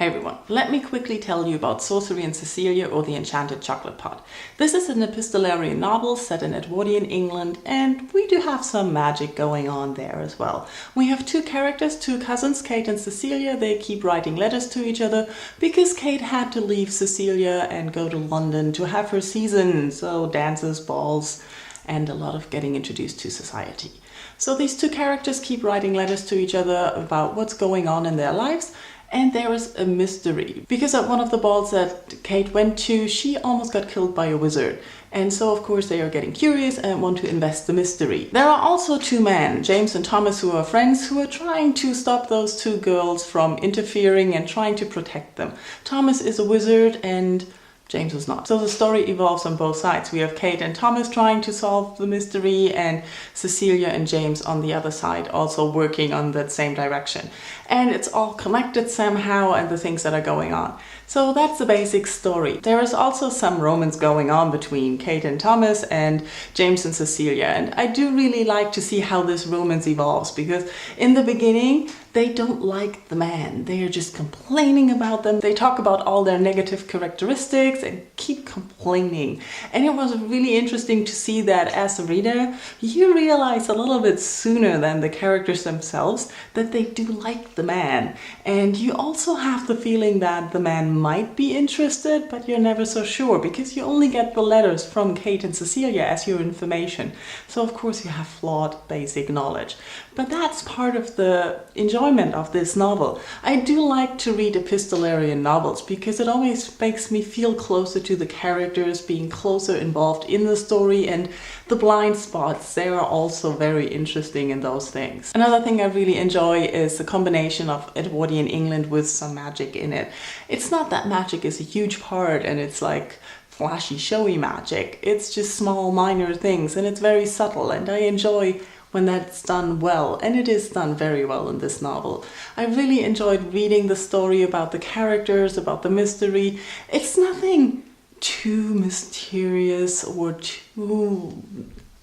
Hey everyone, let me quickly tell you about Sorcery and Cecelia, or the Enchanted Chocolate Pot. This is an epistolary novel set in Edwardian England, and we do have some magic going on there as well. We have two characters, two cousins, Kate and Cecelia. They keep writing letters to each other because Kate had to leave Cecelia and go to London to have her season, so dances, balls, and a lot of getting introduced to society. So these two characters keep writing letters to each other about what's going on in their lives. And there is a mystery, because at one of the balls that Kate went to, she almost got killed by a wizard. And so of course they are getting curious and want to invest the mystery. There are also two men, James and Thomas, who are friends, who are trying to stop those two girls from interfering and trying to protect them. Thomas is a wizard and James is not. So the story evolves on both sides. We have Kate and Thomas trying to solve the mystery, and Cecelia and James on the other side also working on that same direction. And it's all connected somehow, and the things that are going on. So that's the basic story. There is also some romance going on between Kate and Thomas and James and Cecelia. And I do really like to see how this romance evolves, because in the beginning, they don't like the man. They are just complaining about them. They talk about all their negative characteristics and keep complaining. And it was really interesting to see that as a reader, you realize a little bit sooner than the characters themselves that they do like the man. And you also have the feeling that the man might be interested, but you're never so sure, because you only get the letters from Kate and Cecelia as your information. So of course you have flawed basic knowledge. But that's part of the enjoyment of this novel. I do like to read epistolary novels because it always makes me feel closer to the characters, being closer involved in the story, and the blind spots, they are also very interesting in those things. Another thing I really enjoy is the combination of Edwardian England with some magic in it. It's not that magic is a huge part and it's like flashy, showy magic. It's just small, minor things, and it's very subtle, and I enjoy when that's done well, and it is done very well in this novel. I really enjoyed reading the story about the characters, about the mystery. It's nothing too mysterious or too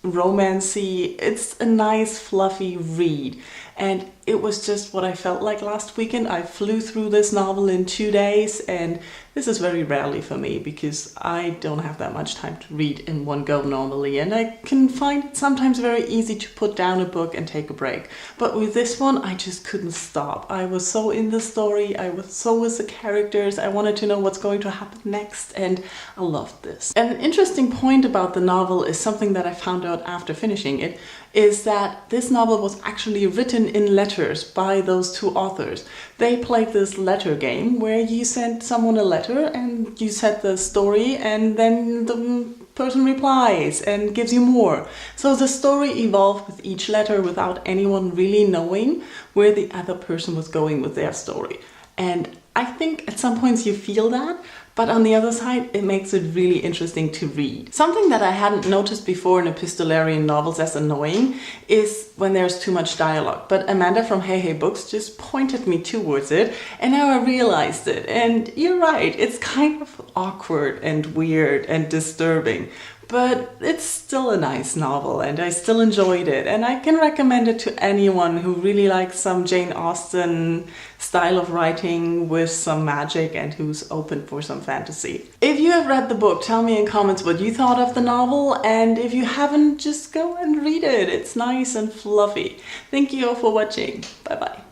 romancy. It's a nice fluffy read, and it was just what I felt like last weekend. I flew through this novel in 2 days, and this is very rarely for me because I don't have that much time to read in one go normally, and I can find it sometimes very easy to put down a book and take a break. But with this one, I just couldn't stop. I was so in the story, I was so with the characters, I wanted to know what's going to happen next, and I loved this. And an interesting point about the novel is something that I found out after finishing it, is that this novel was actually written in letters by those two authors. They played this letter game where you sent someone a letter and you said the story, and then the person replies and gives you more. So the story evolved with each letter without anyone really knowing where the other person was going with their story. And I think at some points you feel that, but on the other side, it makes it really interesting to read. Something that I hadn't noticed before in epistolary novels as annoying is when there's too much dialogue. But Amanda from Hey Hey Books just pointed me towards it, and now I realized it. And you're right, it's kind of awkward and weird and disturbing. But it's still a nice novel, and I still enjoyed it, and I can recommend it to anyone who really likes some Jane Austen style of writing with some magic and who's open for some fantasy. If you have read the book, tell me in comments what you thought of the novel, and if you haven't, just go and read it. It's nice and fluffy. Thank you all for watching. Bye bye.